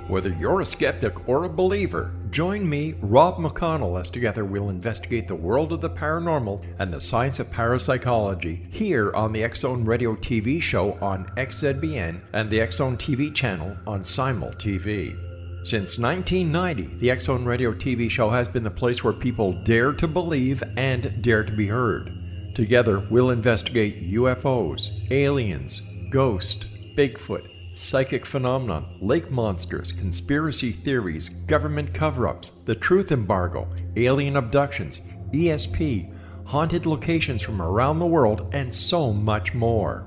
Whether you're a skeptic or a believer, join me, Rob McConnell, as together we'll investigate the world of the paranormal and the science of parapsychology here on the X-Zone Radio TV show on XZBN and the X-Zone TV channel on Simul TV. Since 1990, the X-Zone Radio TV show has been the place where people dare to believe and dare to be heard. Together, we'll investigate UFOs, aliens, ghosts, Bigfoot, psychic phenomenon, lake monsters, conspiracy theories, government cover-ups, the truth embargo, alien abductions, ESP, haunted locations from around the world, and so much more.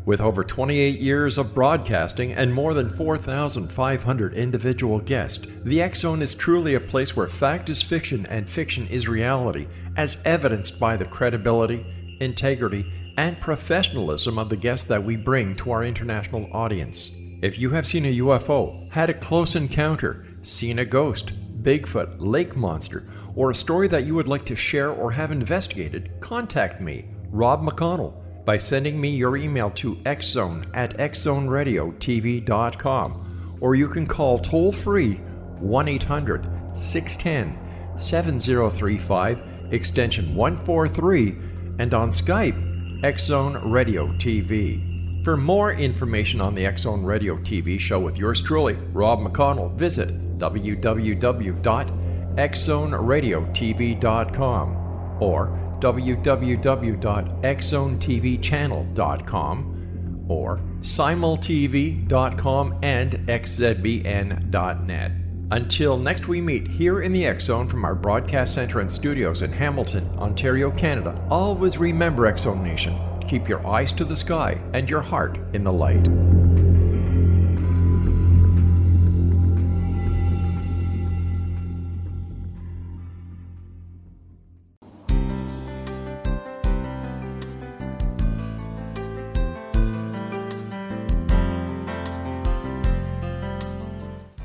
With over 28 years of broadcasting and more than 4,500 individual guests, the X-Zone is truly a place where fact is fiction and fiction is reality, as evidenced by the credibility, integrity, and professionalism of the guests that we bring to our international audience. If you have seen a UFO, had a close encounter, seen a ghost, Bigfoot, lake monster, or a story that you would like to share or have investigated, contact me, Rob McConnell, by sending me your email to xzone@xzoneradiotv.com, or you can call toll-free 1-800-610-7035, extension 143, and on Skype, X-Zone Radio TV. For more information on the X-Zone Radio TV show with yours truly, Rob McConnell, visit www.xzoneradiotv.com or www.xzonetvchannel.com or simultv.com and xzbn.net. Until next we meet here in the X-Zone from our broadcast center and studios in Hamilton, Ontario, Canada, always remember, X-Zone Nation, keep your eyes to the sky and your heart in the light.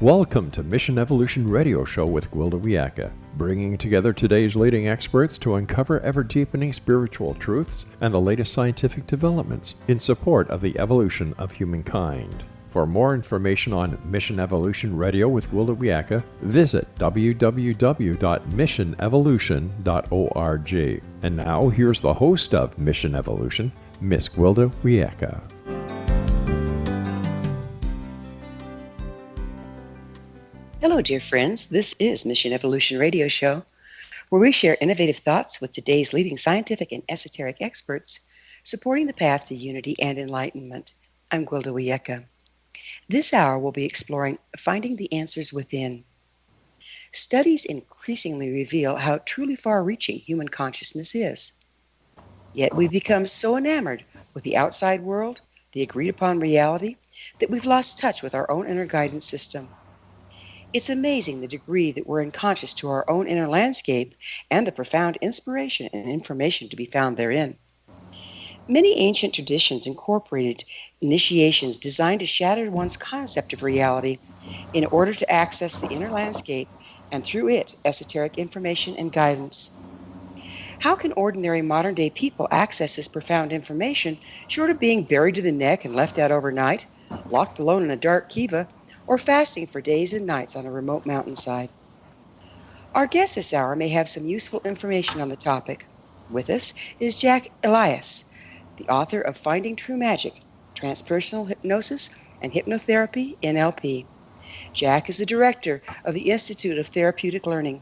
Welcome to Mission Evolution Radio Show with Gwilda Wiyaka, bringing together today's leading experts to uncover ever-deepening spiritual truths and the latest scientific developments in support of the evolution of humankind. For more information on Mission Evolution Radio with Gwilda Wiyaka, visit www.missionevolution.org. And now, here's the host of Mission Evolution, Miss Gwilda Wiyaka. Hello, dear friends. This is Mission Evolution Radio Show, where we share innovative thoughts with today's leading scientific and esoteric experts, supporting the path to unity and enlightenment. I'm Gwilda Wiyaka. This hour we'll be exploring finding the answers within. Studies increasingly reveal how truly far-reaching human consciousness is. Yet we've become so enamored with the outside world, the agreed-upon reality, that we've lost touch with our own inner guidance system. It's amazing the degree that we're unconscious to our own inner landscape and the profound inspiration and information to be found therein. Many ancient traditions incorporated initiations designed to shatter one's concept of reality in order to access the inner landscape and through it, esoteric information and guidance. How can ordinary modern-day people access this profound information short of being buried to the neck and left out overnight, locked alone in a dark kiva, or fasting for days and nights on a remote mountainside? Our guest this hour may have some useful information on the topic. With us is Jack Elias, the author of Finding True Magic, Transpersonal Hypnosis and Hypnotherapy, NLP. Jack is the director of the Institute of Therapeutic Learning.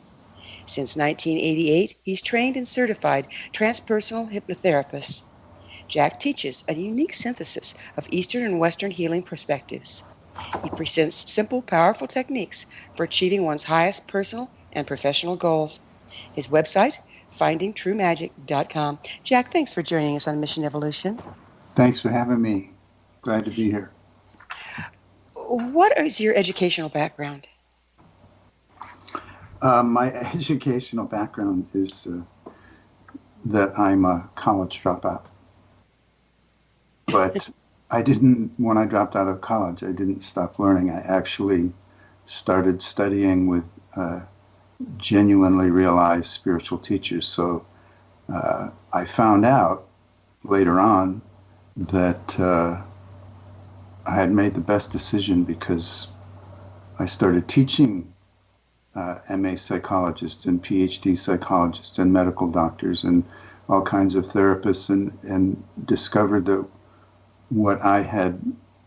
Since 1988, he's trained and certified transpersonal hypnotherapists. Jack teaches a unique synthesis of Eastern and Western healing perspectives. He presents simple, powerful techniques for achieving one's highest personal and professional goals. His website, findingtruemagic.com. Jack, thanks for joining us on Mission Evolution. Thanks for having me. Glad to be here. What is your educational background? My educational background is that I'm a college dropout. But when I dropped out of college, I didn't stop learning. I actually started studying with genuinely realized spiritual teachers. So I found out later on that I had made the best decision because I started teaching MA psychologists and PhD psychologists and medical doctors and all kinds of therapists, and discovered that what I had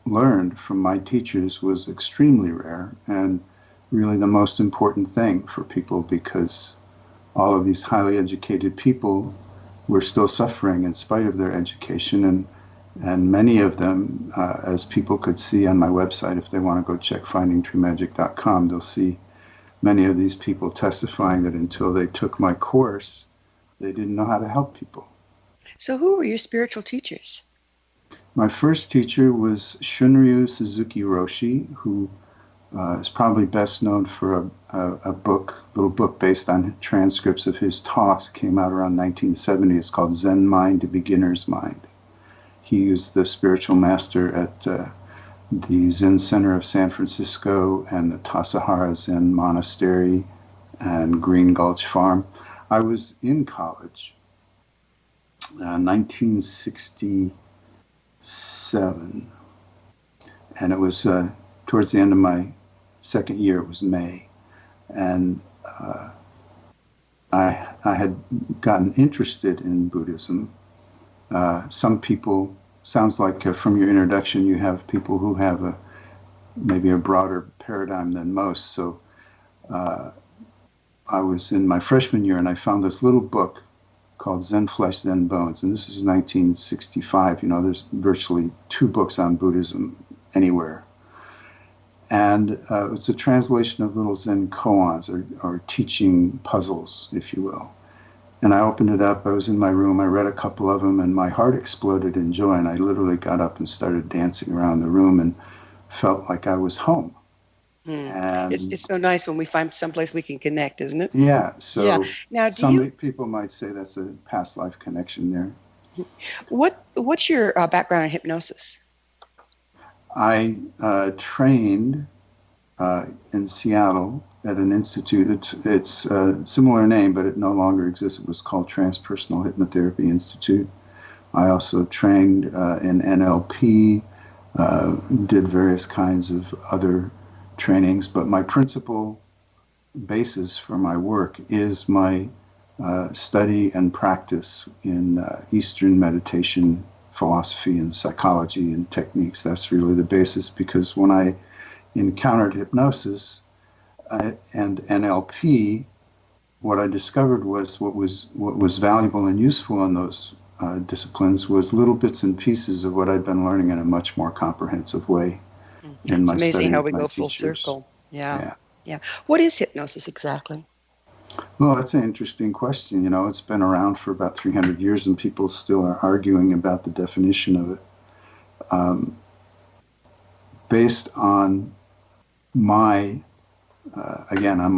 learned from my teachers was extremely rare and really the most important thing for people, because all of these highly educated people were still suffering in spite of their education, and many of them, as people could see on my website, if they want to go check findingtruemagic.com, they'll see many of these people testifying that until they took my course, they didn't know how to help people. So who were your spiritual teachers? My first teacher was Shunryu Suzuki Roshi, who is probably best known for a little book based on transcripts of his talks. It came out around 1970. It's called Zen Mind, A Beginner's Mind. He was the spiritual master at the Zen Center of San Francisco and the Tassajara Zen Monastery and Green Gulch Farm. I was in college, 1967, and it was towards the end of my second year. It was May, and I had gotten interested in Buddhism. Some people, sounds like from your introduction, you have people who have maybe a broader paradigm than most. So I was in my freshman year, and I found this little book called Zen Flesh, Zen Bones, and this is 1965. There's virtually 2 books on Buddhism anywhere. And it's a translation of little Zen koans, or teaching puzzles, if you will. And I opened it up. I was in my room. I read a couple of them, and my heart exploded in joy. And I literally got up and started dancing around the room and felt like I was home. And it's so nice when we find someplace we can connect, isn't it? Yeah. So yeah. Now, some people might say that's a past life connection there. What's your background in hypnosis? I trained in Seattle at an institute. It's a similar name, but it no longer exists. It was called Transpersonal Hypnotherapy Institute. I also trained in NLP, did various kinds of other trainings, but my principal basis for my work is my study and practice in Eastern meditation, philosophy, and psychology and techniques. That's really the basis, because when I encountered hypnosis and NLP, what I discovered was what was valuable and useful in those disciplines was little bits and pieces of what I'd been learning in a much more comprehensive way. It's amazing how we go full circle. Yeah. What is hypnosis exactly? Well, that's an interesting question. It's been around for about 300 years, and people still are arguing about the definition of it. Based on my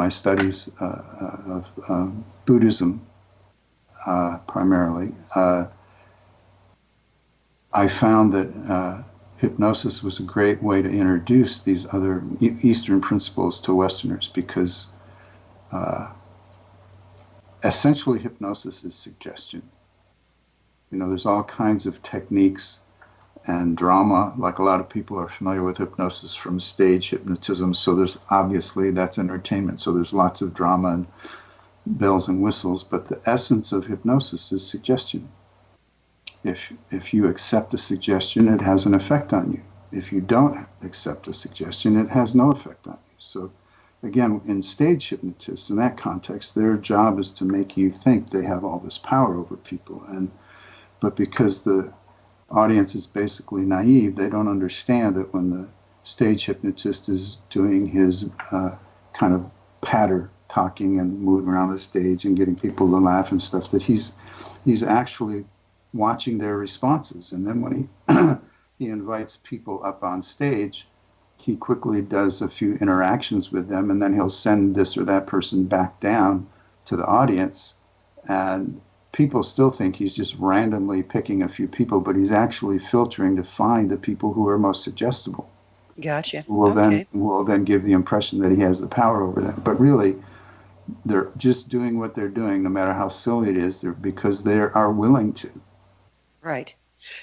studies of Buddhism primarily, I found that hypnosis was a great way to introduce these other Eastern principles to Westerners, because essentially hypnosis is suggestion. There's all kinds of techniques and drama. Like, a lot of people are familiar with hypnosis from stage hypnotism, so that's entertainment, so there's lots of drama and bells and whistles, but the essence of hypnosis is suggestion. If you accept a suggestion, it has an effect on you. If you don't accept a suggestion, it has no effect on you. So again, in stage hypnotists, in that context, their job is to make you think they have all this power over people. But because the audience is basically naive, they don't understand that when the stage hypnotist is doing his kind of patter talking and moving around the stage and getting people to laugh and stuff, that he's actually watching their responses. And then when he invites people up on stage, he quickly does a few interactions with them, and then he'll send this or that person back down to the audience. And people still think he's just randomly picking a few people, but he's actually filtering to find the people who are most suggestible. Gotcha. Will then give the impression that he has the power over them. But really, they're just doing what they're doing, no matter how silly it is, because they are willing to. Right.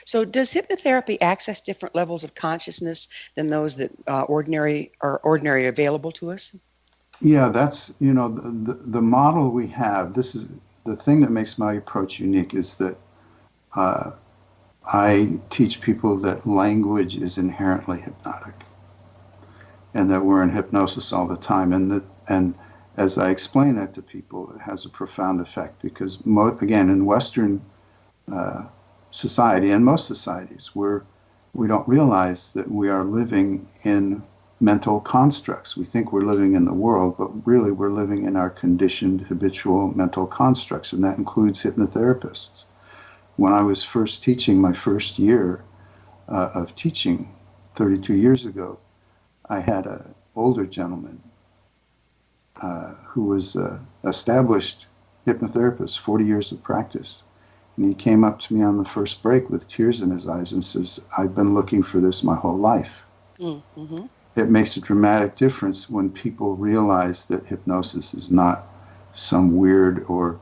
So does hypnotherapy access different levels of consciousness than those that ordinary available to us? Yeah, that's, the model we have. This is the thing that makes my approach unique is that uh, I teach people that language is inherently hypnotic and that we're in hypnosis all the time. And as I explain that to people, it has a profound effect because, again, in Western society and most societies, we don't realize that we are living in mental constructs. We think we're living in the world, but really we're living in our conditioned habitual mental constructs, and that includes hypnotherapists. When I was first teaching, my first year of teaching 32 years ago, I had an older gentleman who was an established hypnotherapist, 40 years of practice. And he came up to me on the first break with tears in his eyes and says, "I've been looking for this my whole life." Mm-hmm. It makes a dramatic difference when people realize that hypnosis is not some weird or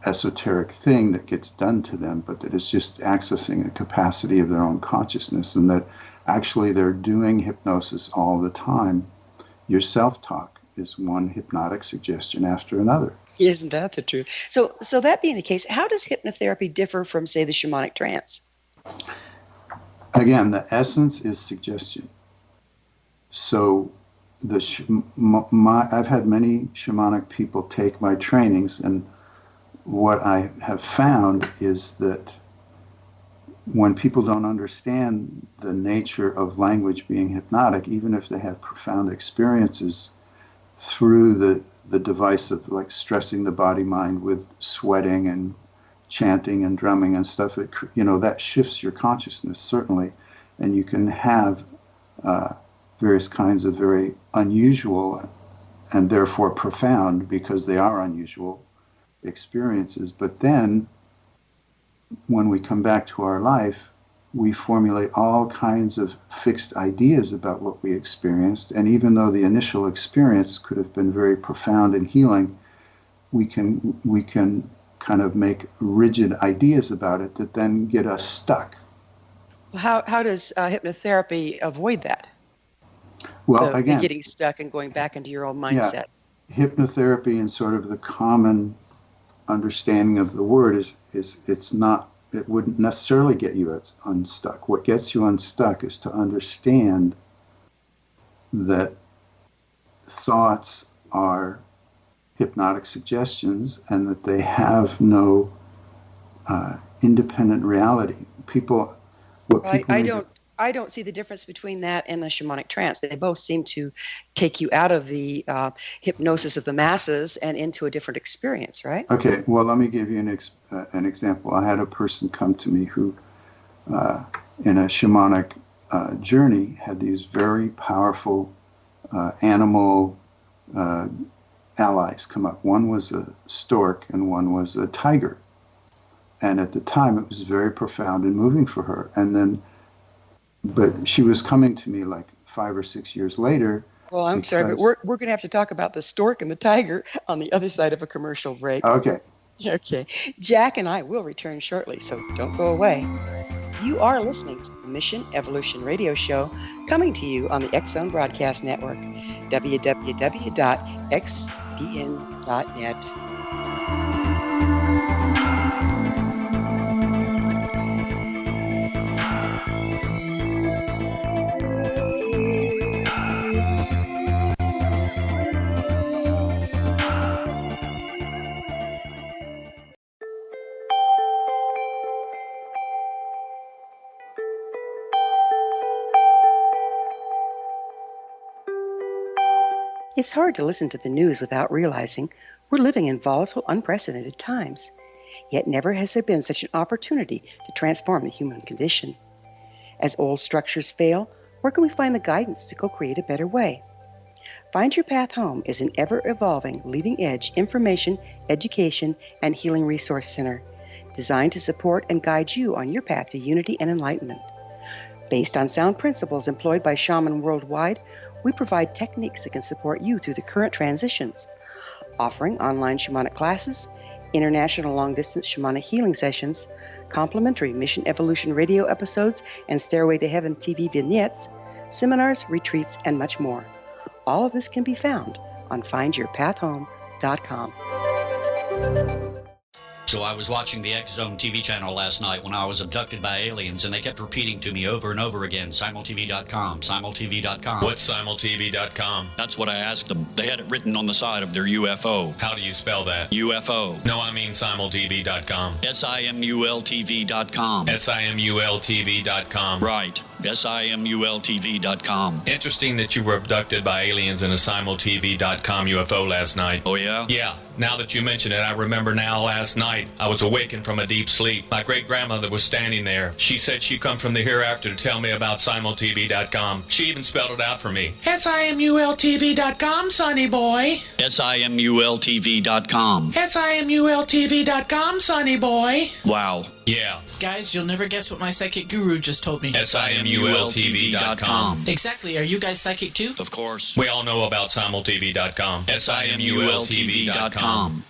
esoteric thing that gets done to them, but that it's just accessing a capacity of their own consciousness, and that actually they're doing hypnosis all the time. Your self-talk is one hypnotic suggestion after another. Isn't that the truth? So that being the case, how does hypnotherapy differ from, say, the shamanic trance? Again, the essence is suggestion. So I've had many shamanic people take my trainings, and what I have found is that when people don't understand the nature of language being hypnotic, even if they have profound experiences through the device of like stressing the body mind with sweating and chanting and drumming and stuff, that shifts your consciousness certainly, and you can have various kinds of very unusual and therefore profound, because they are unusual, experiences. But then when we come back to our life, we formulate all kinds of fixed ideas about what we experienced. And even though the initial experience could have been very profound and healing, we can kind of make rigid ideas about it that then get us stuck. Well, how does hypnotherapy avoid that? Well, the again, getting stuck and going back into your old yeah, mindset. hypnotherapy and sort of the common understanding of the word is it's not, it wouldn't necessarily get you unstuck. What gets you unstuck is to understand that thoughts are hypnotic suggestions and that they have no independent reality. I don't see the difference between that and the shamanic trance. They both seem to take you out of the hypnosis of the masses and into a different experience, right? Okay, well, let me give you an example. I had a person come to me who, in a shamanic journey, had these very powerful animal allies come up. One was a stork and one was a tiger. And at the time, it was very profound and moving for her. But she was coming to me like 5 or 6 years later. Well, I'm sorry, but we're going to have to talk about the stork and the tiger on the other side of a commercial break. Okay. Okay. Jack and I will return shortly, so don't go away. You are listening to the Mission Evolution Radio Show, coming to you on the X-Zone Broadcast Network, www.xbn.net. It's hard to listen to the news without realizing we're living in volatile, unprecedented times. Yet never has there been such an opportunity to transform the human condition. As old structures fail, where can we find the guidance to co-create a better way? Find Your Path Home is an ever-evolving, leading-edge information, education, and healing resource center designed to support and guide you on your path to unity and enlightenment. Based on sound principles employed by shamans worldwide, we provide techniques that can support you through the current transitions, offering online shamanic classes, international long-distance shamanic healing sessions, complimentary Mission Evolution radio episodes and Stairway to Heaven TV vignettes, seminars, retreats, and much more. All of this can be found on findyourpathhome.com. So I was watching the X Zone TV channel last night when I was abducted by aliens, and they kept repeating to me over and over again, simultv.com, simultv.com. What's simultv.com? That's what I asked them. They had it written on the side of their UFO. How do you spell that? UFO. No, I mean simultv.com. simultv.com. simultv.com. Right. simultv.com. Interesting that you were abducted by aliens in a simultv.com UFO last night. Oh, yeah? Yeah. Now that you mention it, I remember now last night I was awakened from a deep sleep. My great-grandmother was standing there. She said she'd come from the hereafter to tell me about simultv.com. She even spelled it out for me. simultv.com, sonny boy. simultv.com. simultv.com, sonny boy. Wow. Yeah. Guys, you'll never guess what my psychic guru just told me. simultv.com. Exactly. Are you guys psychic too? Of course. We all know about simultv.com. simultv.com.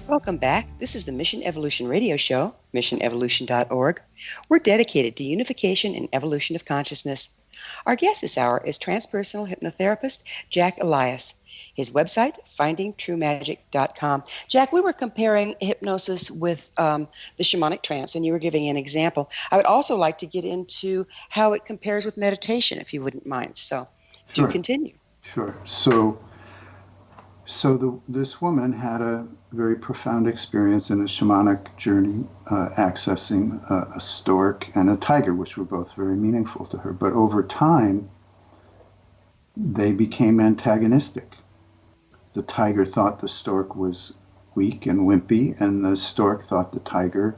Welcome back. This is the Mission Evolution Radio Show, missionevolution.org. We're dedicated to unification and evolution of consciousness. Our guest this hour is transpersonal hypnotherapist Jack Elias. His website, findingtruemagic.com. Jack, we were comparing hypnosis with the shamanic trance, and you were giving an example. I would also like to get into how it compares with meditation, if you wouldn't mind. So do continue. Sure. This woman had a very profound experience in a shamanic journey, accessing a stork and a tiger, which were both very meaningful to her. But over time, they became antagonistic. The tiger thought the stork was weak and wimpy, and the stork thought the tiger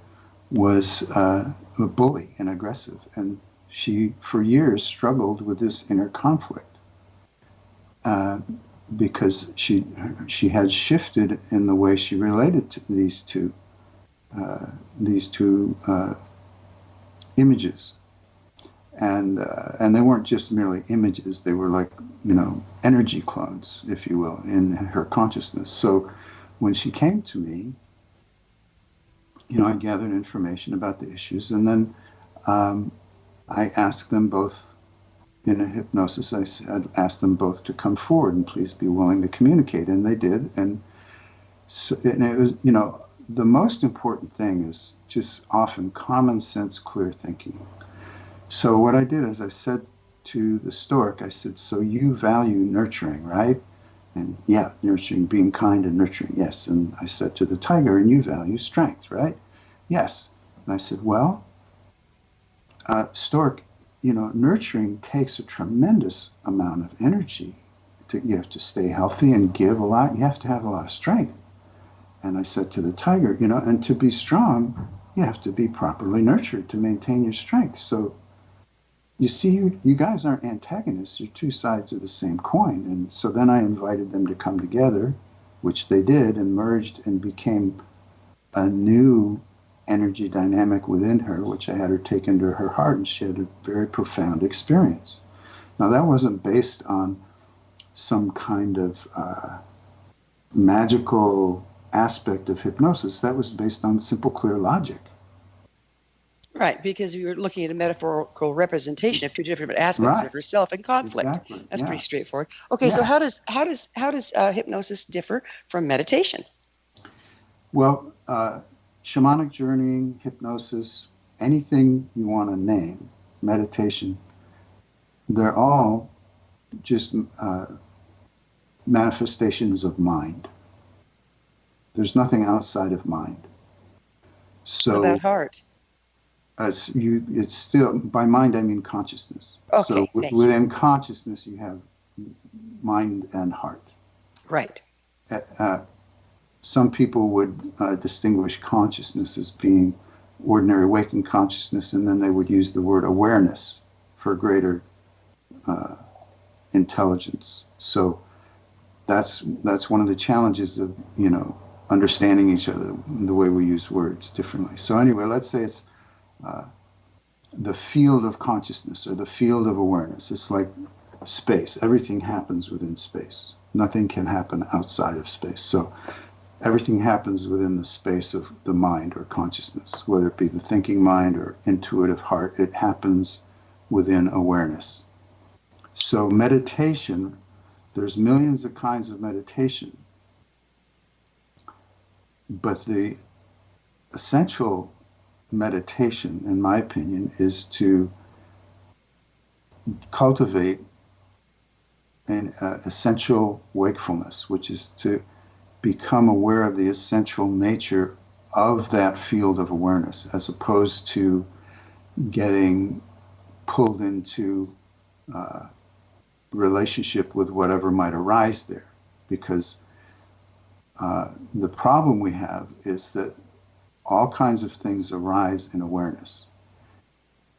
was a bully and aggressive. And she, for years, struggled with this inner conflict. Because she had shifted in the way she related to these two images, and they weren't just merely images; they were like energy clones, if you will, in her consciousness. So when she came to me, I gathered information about the issues, and then I asked them both. In a hypnosis, I asked them both to come forward and please be willing to communicate, and they did. And it was, the most important thing is just often common sense, clear thinking. So what I did is I said to the stork, I said, so you value nurturing, right? And yeah, nurturing, being kind and nurturing, yes. And I said to the tiger, and you value strength, right? Yes. And I said, well, stork, nurturing takes a tremendous amount of energy. You have to stay healthy and give a lot. You have to have a lot of strength. And I said to the tiger, and to be strong, you have to be properly nurtured to maintain your strength. So you see, you guys aren't antagonists. You're two sides of the same coin. And so then I invited them to come together, which they did, and merged and became a new energy dynamic within her, which I had her take into her heart, and she had a very profound experience. Now, that wasn't based on some kind of magical aspect of hypnosis. That was based on simple, clear logic. Right, because you're looking at a metaphorical representation of two different aspects of herself in conflict. Exactly. That's pretty straightforward. Okay, so how does hypnosis differ from meditation? Well, shamanic journeying, hypnosis, anything you want to name, meditation, they're all just manifestations of mind. There's nothing outside of mind. So what about heart? It's still, by mind I mean consciousness. Okay, so within consciousness you have mind and heart. Right. Some people would distinguish consciousness as being ordinary waking consciousness, and then they would use the word awareness for greater intelligence. So that's one of the challenges of understanding each other, the way we use words differently. So anyway, let's say it's the field of consciousness or the field of awareness. It's like space. Everything happens within space. Nothing can happen outside of space. So everything happens within the space of the mind or consciousness, whether it be the thinking mind or intuitive heart. It happens within awareness. So meditation, there's millions of kinds of meditation, but the essential meditation, in my opinion, is to cultivate an essential wakefulness, which is to become aware of the essential nature of that field of awareness, as opposed to getting pulled into relationship with whatever might arise there. Because the problem we have is that all kinds of things arise in awareness.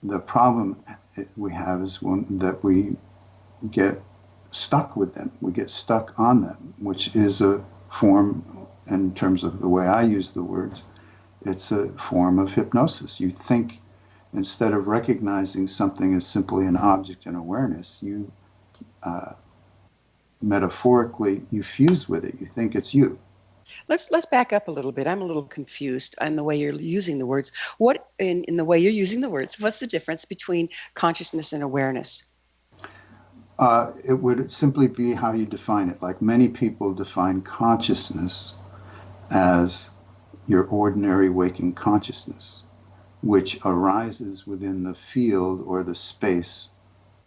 The problem we have is that we get stuck with them. We get stuck on them, which is a form, in terms of the way I use the words, it's a form of hypnosis. You think, instead of recognizing something as simply an object in awareness, you metaphorically, you fuse with it. You think it's you. Let's back up a little bit. I'm a little confused on the way you're using the words. What in the way you're using the words? What's the difference between consciousness and awareness? It would simply be how you define it. Like many people define consciousness as your ordinary waking consciousness, which arises within the field or the space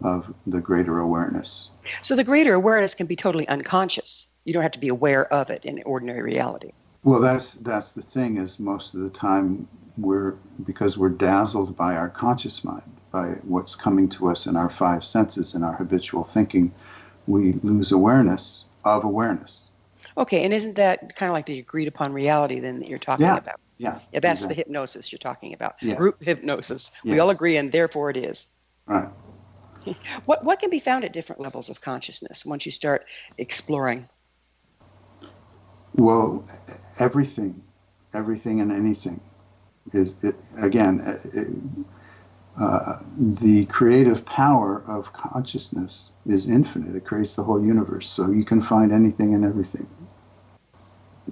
of the greater awareness. So the greater awareness can be totally unconscious. You don't have to be aware of it in ordinary reality. Well, that's the thing, is most of the time because we're dazzled by our conscious mind, by what's coming to us in our five senses, in our habitual thinking, we lose awareness of awareness. Okay, and isn't that kind of like the agreed upon reality then that you're talking about? Yeah, That's exactly. the hypnosis you're talking about. Yeah. Group hypnosis. Yes. We all agree, and therefore it is. Right. What can be found at different levels of consciousness once you start exploring? Well, everything and anything is, the creative power of consciousness is infinite. It creates the whole universe, so you can find anything and everything.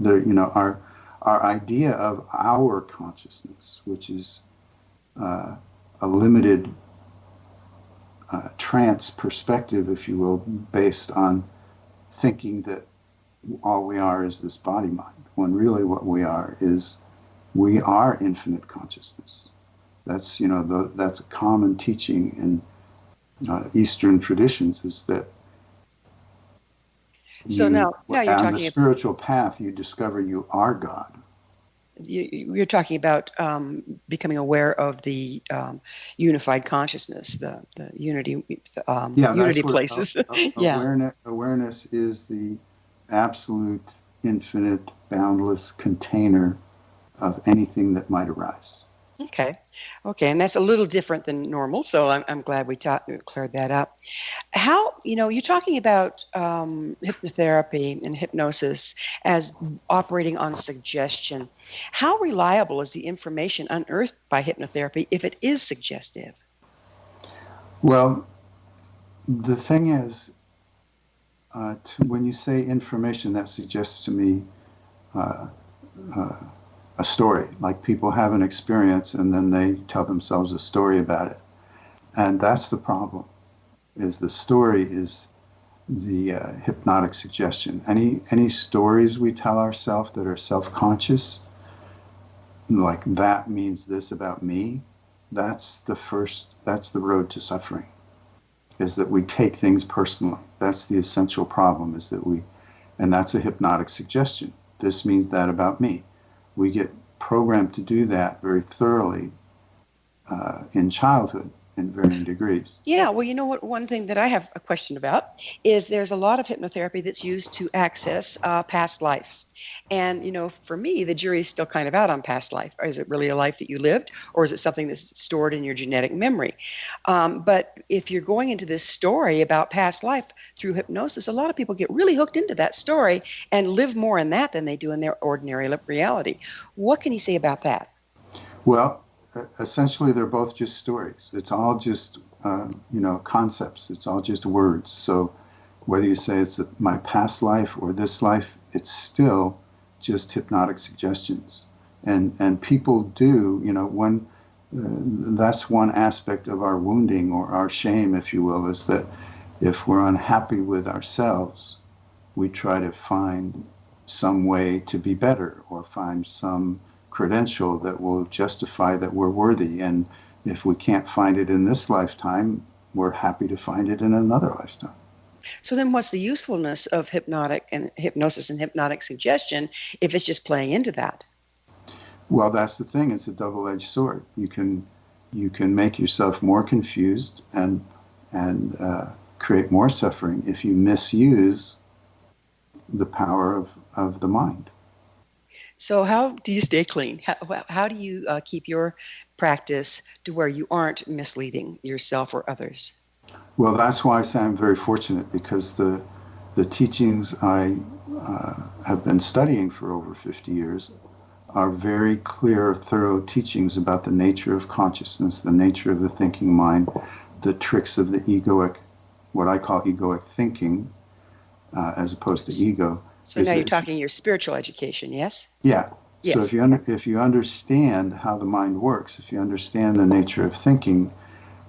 Our idea of our consciousness, which is a limited trance perspective, if you will, based on thinking that all we are is this body mind, when really what we are is we are infinite consciousness. That's that's a common teaching in Eastern traditions, is that So now you're on talking the spiritual path, you discover you are God. You're talking about becoming aware of the unified consciousness, the unity, unity places. Yeah. Awareness is the absolute, infinite, boundless container of anything that might arise. Okay, and that's a little different than normal, so I'm glad we cleared that up. How, you're talking about hypnotherapy and hypnosis as operating on suggestion. How reliable is the information unearthed by hypnotherapy if it is suggestive? Well, the thing is, when you say information, that suggests to me a story, like people have an experience and then they tell themselves a story about it. And that's the problem, is the story is the hypnotic suggestion. Any stories we tell ourselves that are self-conscious, like that means this about me, that's the road to suffering, is that we take things personally. That's the essential problem, is that and that's a hypnotic suggestion. This means that about me. We get programmed to do that very thoroughly in childhood, in varying degrees. Yeah, well, you know what? One thing that I have a question about is there's a lot of hypnotherapy that's used to access past lives. And, for me, the jury's still kind of out on past life. Is it really a life that you lived, or is it something that's stored in your genetic memory? But if you're going into this story about past life through hypnosis, a lot of people get really hooked into that story and live more in that than they do in their ordinary reality. What can you say about that? Well, essentially, they're both just stories. It's all just, concepts. It's all just words. So whether you say it's my past life or this life, it's still just hypnotic suggestions. And people do, when that's one aspect of our wounding or our shame, if you will, is that if we're unhappy with ourselves, we try to find some way to be better or find some credential that will justify that we're worthy. And if we can't find it in this lifetime, we're happy to find it in another lifetime. So then what's the usefulness of hypnosis and hypnotic suggestion if it's just playing into that? Well, that's the thing. It's a double-edged sword. You can make yourself more confused and create more suffering if you misuse the power of the mind. So how do you stay clean? How do you keep your practice to where you aren't misleading yourself or others? Well, that's why I say I'm very fortunate, because the teachings I have been studying for over 50 years are very clear, thorough teachings about the nature of consciousness, the nature of the thinking mind, the tricks of the egoic, what I call egoic thinking, as opposed to ego. So now you're talking your spiritual education, yes? Yeah. Yes. So if you understand how the mind works, if you understand the nature of thinking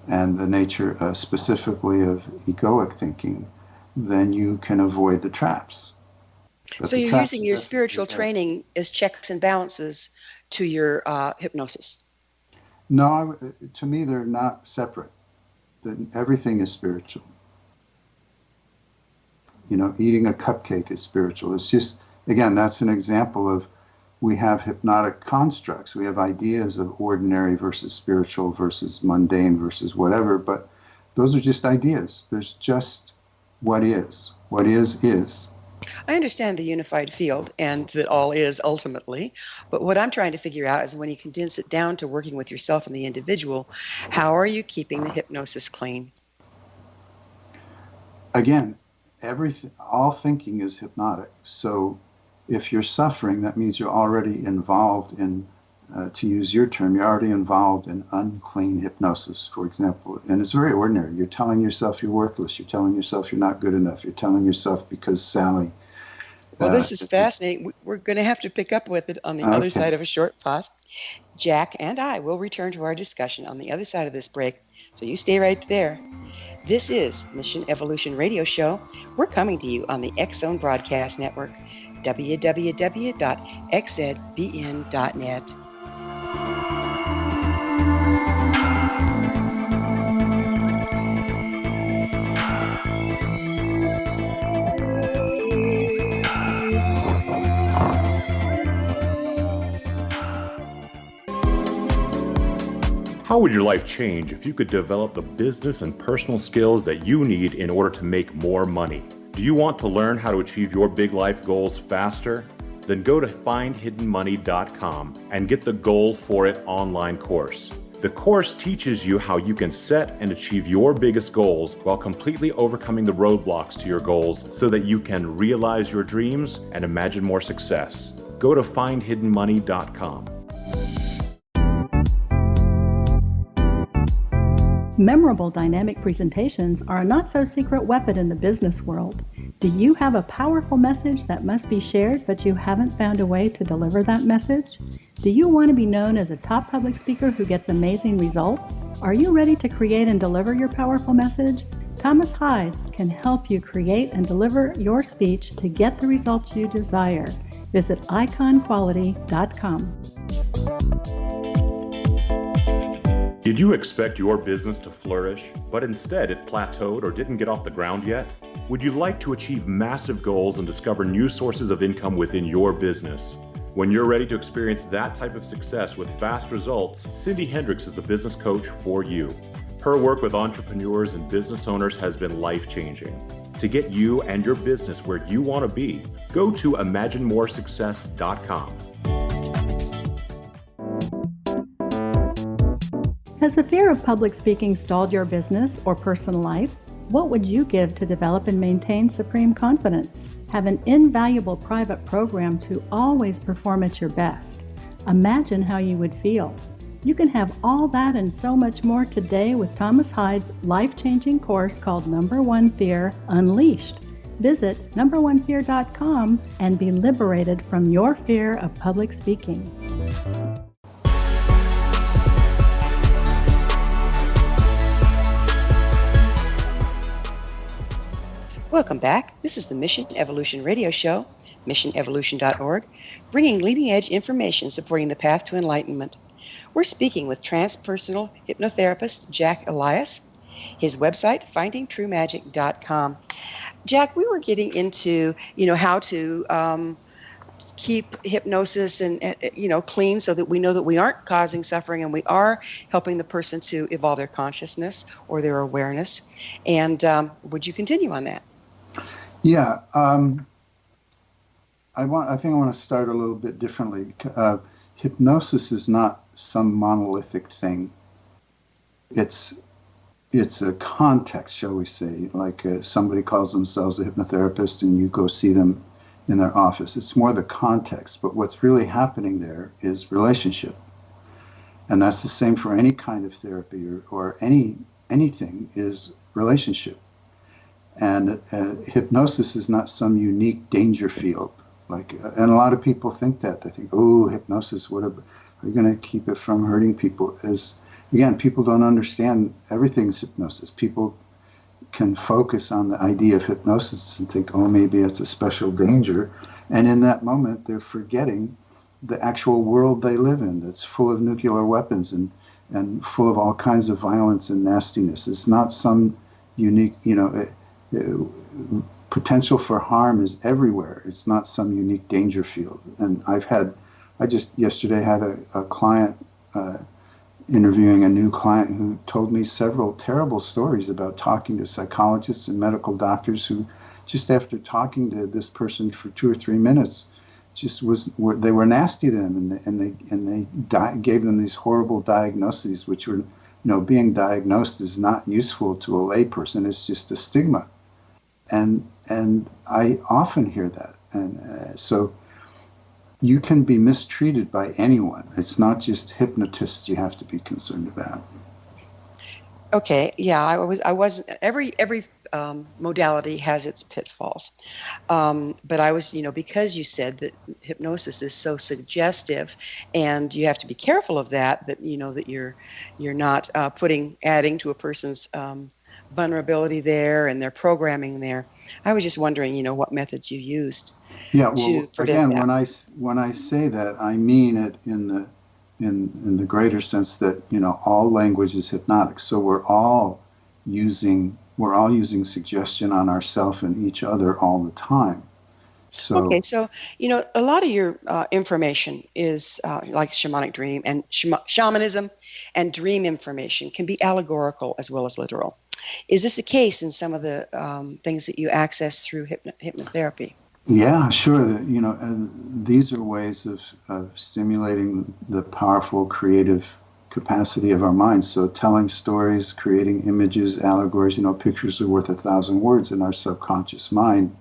and the nature specifically of egoic thinking, then you can avoid the traps. But so you're using your spiritual training as checks and balances to your hypnosis? No, to me they're not separate. Everything is spiritual. Eating a cupcake is spiritual. It's just, again, that's an example of, we have hypnotic constructs. We have ideas of ordinary versus spiritual versus mundane versus whatever, but those are just ideas. There's just what is. What is. I understand the unified field and that all is ultimately, but what I'm trying to figure out is when you condense it down to working with yourself and the individual, how are you keeping the hypnosis clean? Again, all thinking is hypnotic. So if you're suffering, that means you're already involved in, to use your term, you're already involved in unclean hypnosis, for example. And it's very ordinary. You're telling yourself you're worthless. You're telling yourself you're not good enough. You're telling yourself because Sally. Well, this is fascinating. We're going to have to pick up with it on the other side of a short pause. Jack and I will return to our discussion on the other side of this break, so you stay right there. This is Mission Evolution Radio Show. We're coming to you on the X-Zone Broadcast Network, www.xzbn.net. How would your life change if you could develop the business and personal skills that you need in order to make more money? Do you want to learn how to achieve your big life goals faster? Then go to findhiddenmoney.com and get the Goal for It online course. The course teaches you how you can set and achieve your biggest goals while completely overcoming the roadblocks to your goals so that you can realize your dreams and imagine more success. Go to findhiddenmoney.com. Memorable dynamic presentations are a not-so-secret weapon in the business world. Do you have a powerful message that must be shared, but you haven't found a way to deliver that message? Do you want to be known as a top public speaker who gets amazing results? Are you ready to create and deliver your powerful message? Thomas Hides can help you create and deliver your speech to get the results you desire. Visit iconquality.com. Did you expect your business to flourish, but instead it plateaued or didn't get off the ground yet? Would you like to achieve massive goals and discover new sources of income within your business? When you're ready to experience that type of success with fast results, Cindy Hendricks is the business coach for you. Her work with entrepreneurs and business owners has been life-changing. To get you and your business where you want to be, go to imaginemoresuccess.com. Has the fear of public speaking stalled your business or personal life? What would you give to develop and maintain supreme confidence? Have an invaluable private program to always perform at your best. Imagine how you would feel. You can have all that and so much more today with Thomas Hyde's life-changing course called Number One Fear Unleashed. Visit numberonefear.com and be liberated from your fear of public speaking. Welcome back. This is the Mission Evolution Radio Show, missionevolution.org, bringing leading-edge information supporting the path to enlightenment. We're speaking with transpersonal hypnotherapist Jack Elias. His website, findingtruemagic.com. Jack, we were getting into, how to keep hypnosis and, clean so that we know that we aren't causing suffering and we are helping the person to evolve their consciousness or their awareness. And would you continue on that? Yeah, I think I want to start a little bit differently. Hypnosis is not some monolithic thing. It's a context, shall we say, like somebody calls themselves a hypnotherapist and you go see them in their office. It's more the context, but what's really happening there is relationship. And that's the same for any kind of therapy or anything is relationship. And hypnosis is not some unique danger field. And a lot of people think that. They think, oh, hypnosis, are you going to keep it from hurting people? Again, people don't understand everything's hypnosis. People can focus on the idea of hypnosis and think, oh, maybe it's a special danger. And in that moment, they're forgetting the actual world they live in that's full of nuclear weapons and full of all kinds of violence and nastiness. It's not some unique, potential for harm is everywhere. It's not some unique danger field. And I just yesterday had a client interviewing a new client who told me several terrible stories about talking to psychologists and medical doctors who, just after talking to this person for 2 or 3 minutes, they were nasty to them, and they gave them these horrible diagnoses, which were, being diagnosed is not useful to a layperson. It's just a stigma, and I often hear that, and so. You can be mistreated by anyone. It's not just hypnotists you have to be concerned about. Okay, yeah, I was every modality has its pitfalls, but I was, because you said that hypnosis is so suggestive, and you have to be careful of that. That that you're not adding to a person's vulnerability there and their programming there. I was just wondering, what methods you used. Yeah, well, to prevent again, that. when I say that, I mean it in the greater sense that all language is hypnotic. So we're all using suggestion on ourselves and each other all the time. So Okay, so a lot of your information is like shamanic dream and shamanism, and dream information can be allegorical as well as literal. Is this the case in some of the things that you access through hypnotherapy? yeah, sure. These are ways of stimulating the powerful creative capacity of our minds. So telling stories, creating images, allegories, pictures are worth 1,000 words in our subconscious mind.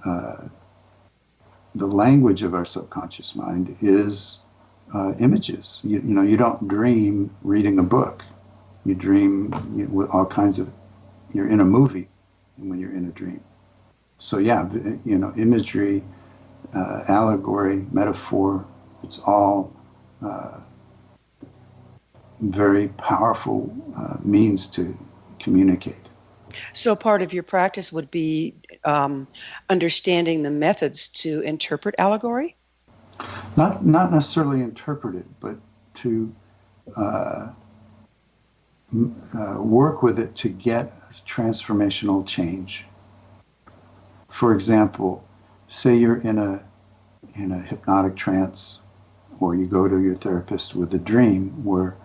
The language of our subconscious mind is images. You don't dream reading a book. You dream with all kinds of, you're in a movie when you're in a dream. So yeah, imagery, allegory, metaphor, it's all very powerful means to communicate. So part of your practice would be understanding the methods to interpret allegory? Not necessarily interpret it, but to work with it to get transformational change. For example, say you're in a hypnotic trance, or you go to your therapist with a dream where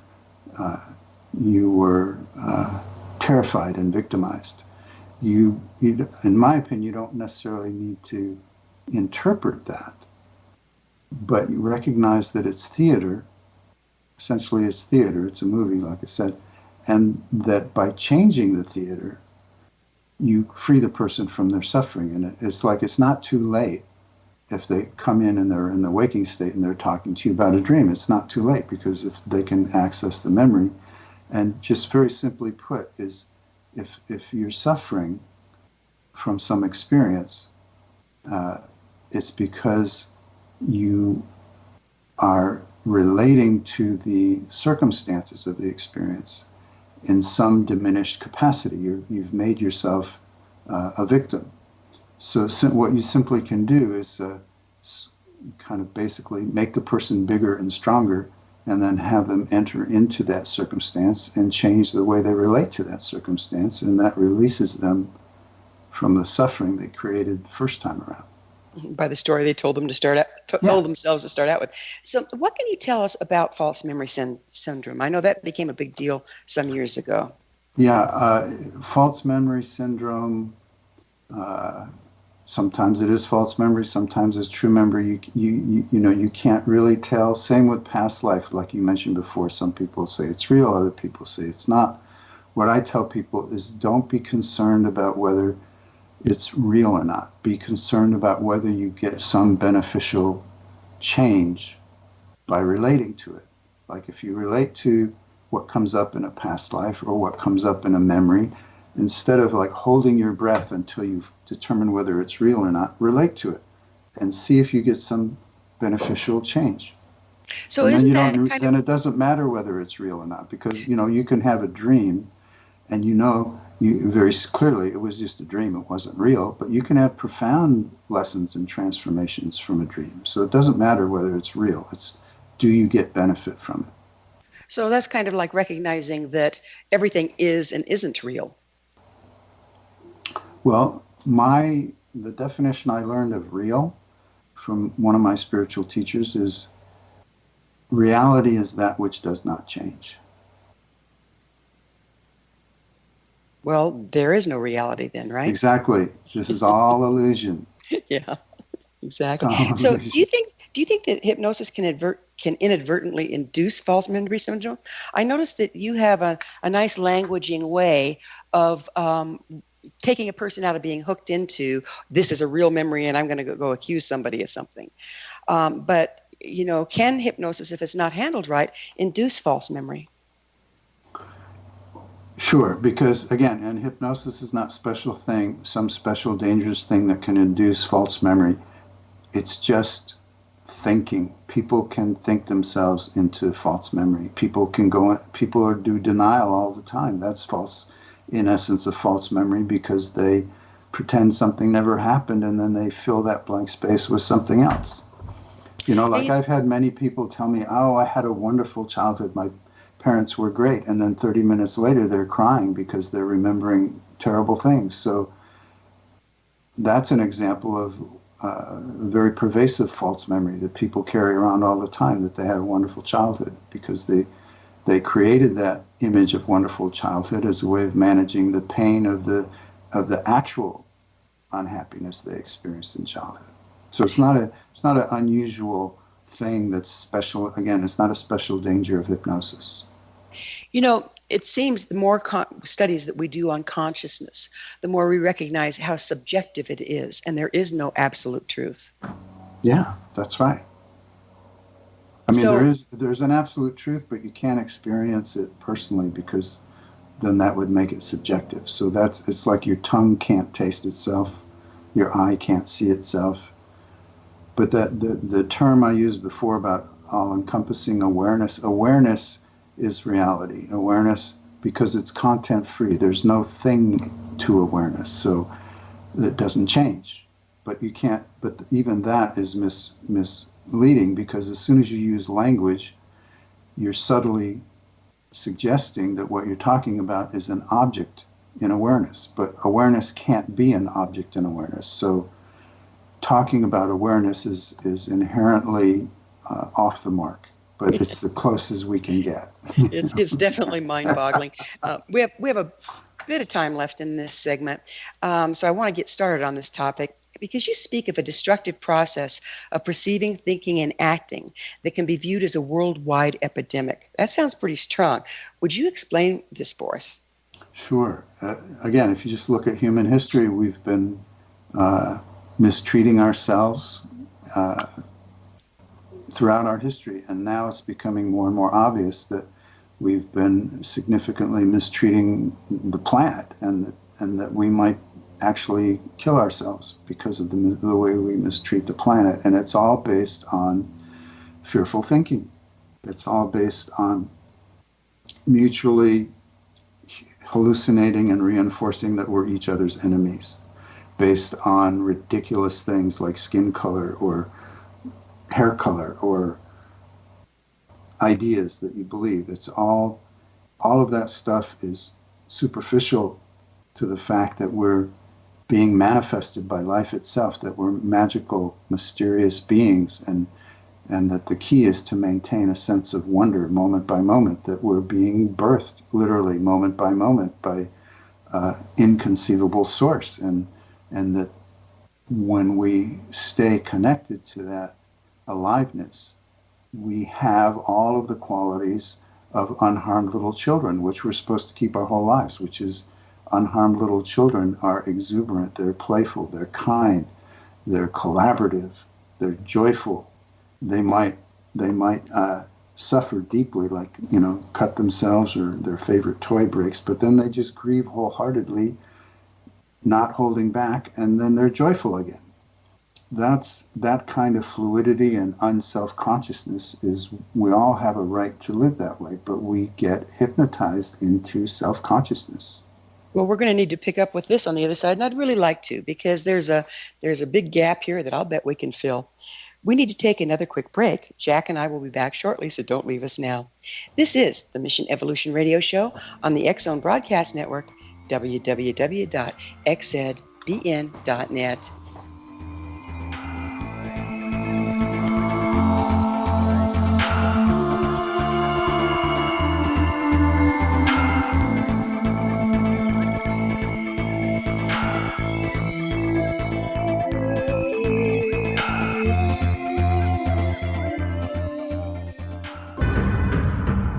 you were terrified and victimized. You, in my opinion, you don't necessarily need to interpret that, but you recognize that it's theater. Essentially, it's theater. It's a movie, like I said, and that by changing the theater, you free the person from their suffering. And it's like it's not too late if they come in and they're in the waking state and they're talking to you about a dream. It's not too late, because if they can access the memory. And just very simply put is, if you're suffering from some experience, it's because you are relating to the circumstances of the experience in some diminished capacity. You've made yourself a victim. So what you simply can do is kind of basically make the person bigger and stronger, and then have them enter into that circumstance and change the way they relate to that circumstance, and that releases them from the suffering they created the first time around. By the story they told them to start out, told themselves to start out with. So what can you tell us about false memory syndrome? I know that became a big deal some years ago. Yeah, false memory syndrome, sometimes it is false memory, sometimes it's true memory. You can't really tell. Same with past life, like you mentioned before. Some people say it's real, other people say it's not. What I tell people is, don't be concerned about whether it's real or not. Be concerned about whether you get some beneficial change by relating to it. Like if you relate to what comes up in a past life or what comes up in a memory, instead of like holding your breath until you've determined whether it's real or not, relate to it and see if you get some beneficial change. So and isn't then it doesn't matter whether it's real or not, because you can have a dream and you very clearly it was just a dream, it wasn't real, but you can have profound lessons and transformations from a dream. So it doesn't matter whether it's real, it's do you get benefit from it. So that's kind of like recognizing that everything is and isn't real. Well, the definition I learned of real from one of my spiritual teachers is, reality is that which does not change. Well, there is no reality then, right? Exactly. This is all illusion. Yeah, exactly. So do you think that hypnosis can inadvertently induce false memory syndrome? I noticed that you have a nice languaging way of taking a person out of being hooked into, this is a real memory and I'm going to go accuse somebody of something. But, can hypnosis, if it's not handled right, induce false memory? Sure, because again, and hypnosis is not some special dangerous thing that can induce false memory. It's just thinking. People can think themselves into false memory. People do denial all the time. That's false, in essence, a false memory, because they pretend something never happened and then they fill that blank space with something else. I've had many people tell me, oh, I had a wonderful childhood. My parents were great. And then 30 minutes later, they're crying because they're remembering terrible things. So that's an example of a very pervasive false memory that people carry around all the time, that they had a wonderful childhood, because they created that image of wonderful childhood as a way of managing the pain of the actual unhappiness they experienced in childhood. So it's not an unusual thing that's special. Again, it's not a special danger of hypnosis. It seems the more studies that we do on consciousness, the more we recognize how subjective it is, and there is no absolute truth. Yeah, that's right. I mean, there's an absolute truth, but you can't experience it personally, because then that would make it subjective. So it's like your tongue can't taste itself, your eye can't see itself. But the term I used before about all-encompassing awareness is reality. Awareness, because it's content-free. There's no thing to awareness, so it doesn't change. But you can't. But even that is misleading, because as soon as you use language, you're subtly suggesting that what you're talking about is an object in awareness. But awareness can't be an object in awareness. So talking about awareness is inherently off the mark. but it's the closest we can get. It's definitely mind-boggling. We have a bit of time left in this segment, so I want to get started on this topic because you speak of a destructive process of perceiving, thinking, and acting that can be viewed as a worldwide epidemic. That sounds pretty strong. Would you explain this for us? Sure. Again, if you just look at human history, we've been mistreating ourselves throughout our history, and now it's becoming more and more obvious that we've been significantly mistreating the planet, and that we might actually kill ourselves because of the way we mistreat the planet. And it's all based on fearful thinking. It's all based on mutually hallucinating and reinforcing that we're each other's enemies, based on ridiculous things like skin color or hair color or ideas that you believe. It's all of that stuff is superficial to the fact that we're being manifested by life itself, that we're magical, mysterious beings, and that the key is to maintain a sense of wonder moment by moment, that we're being birthed literally moment by moment by inconceivable source, and that when we stay connected to that aliveness, we have all of the qualities of unharmed little children, which we're supposed to keep our whole lives, which is unharmed little children are exuberant, they're playful, they're kind, they're collaborative, they're joyful. They might suffer deeply, like, cut themselves or their favorite toy breaks, but then they just grieve wholeheartedly, not holding back, and then they're joyful again. That kind of fluidity and unself-consciousness is, we all have a right to live that way, but we get hypnotized into self-consciousness. Well, we're going to need to pick up with this on the other side, and I'd really like to, because there's a big gap here that I'll bet we can fill. We need to take another quick break. Jack and I will be back shortly, so don't leave us now. This is the Mission Evolution Radio Show on the X-Zone Broadcast Network, www.xzbn.net.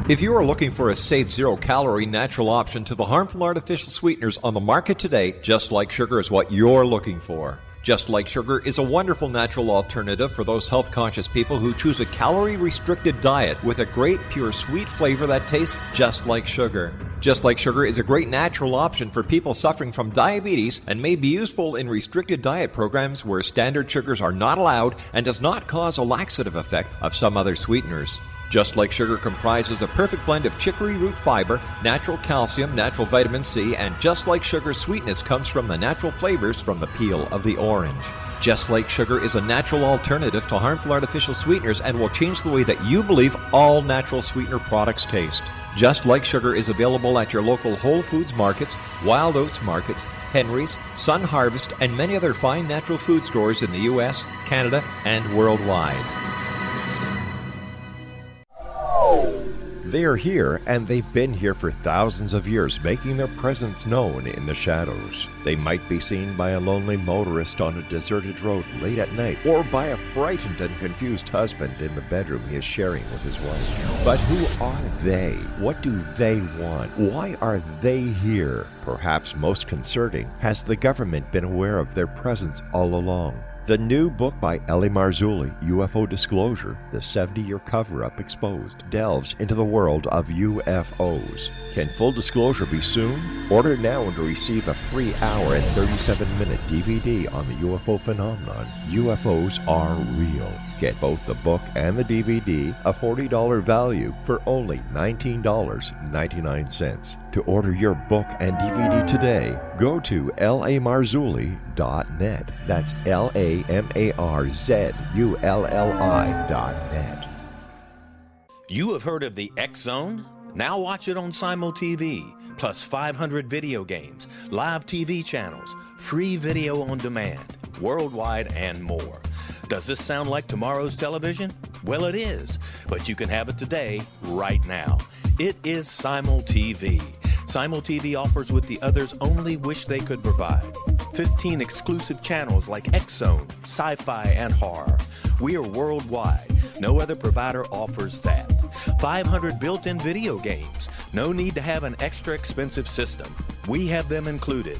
If you are looking for a safe, zero-calorie natural option to the harmful artificial sweeteners on the market today, Just Like Sugar is what you're looking for. Just Like Sugar is a wonderful natural alternative for those health-conscious people who choose a calorie-restricted diet with a great, pure, sweet flavor that tastes just like sugar. Just Like Sugar is a great natural option for people suffering from diabetes and may be useful in restricted diet programs where standard sugars are not allowed and does not cause a laxative effect of some other sweeteners. Just Like Sugar comprises a perfect blend of chicory root fiber, natural calcium, natural vitamin C, and Just Like Sugar's sweetness comes from the natural flavors from the peel of the orange. Just Like Sugar is a natural alternative to harmful artificial sweeteners and will change the way that you believe all natural sweetener products taste. Just Like Sugar is available at your local Whole Foods markets, Wild Oats markets, Henry's, Sun Harvest, and many other fine natural food stores in the U.S., Canada, and worldwide. They are here, and they've been here for thousands of years, making their presence known in the shadows. They might be seen by a lonely motorist on a deserted road late at night, or by a frightened and confused husband in the bedroom he is sharing with his wife. But who are they? What do they want? Why are they here? Perhaps most concerning, has the government been aware of their presence all along? The new book by Eli Marzulli, UFO Disclosure, the 70-year cover-up exposed, delves into the world of UFOs. Can full disclosure be soon? Order now and receive a free hour and 37-minute DVD on the UFO phenomenon. UFOs are real. Get both the book and the DVD, a $40 value, for only $19.99. To order your book and DVD today, go to lamarzulli.net. That's LAMARZULLI.net. You have heard of the X-Zone? Now watch it on Simul TV, plus 500 video games, live TV channels, free video on demand, worldwide, and more. Does this sound like tomorrow's television? Well, it is, but you can have it today, right now. It is Simul TV. Simul TV offers what the others only wish they could provide. 15 exclusive channels like X-Zone, Sci-Fi, and Horror. We are worldwide. No other provider offers that. 500 built-in video games. No need to have an extra expensive system. We have them included.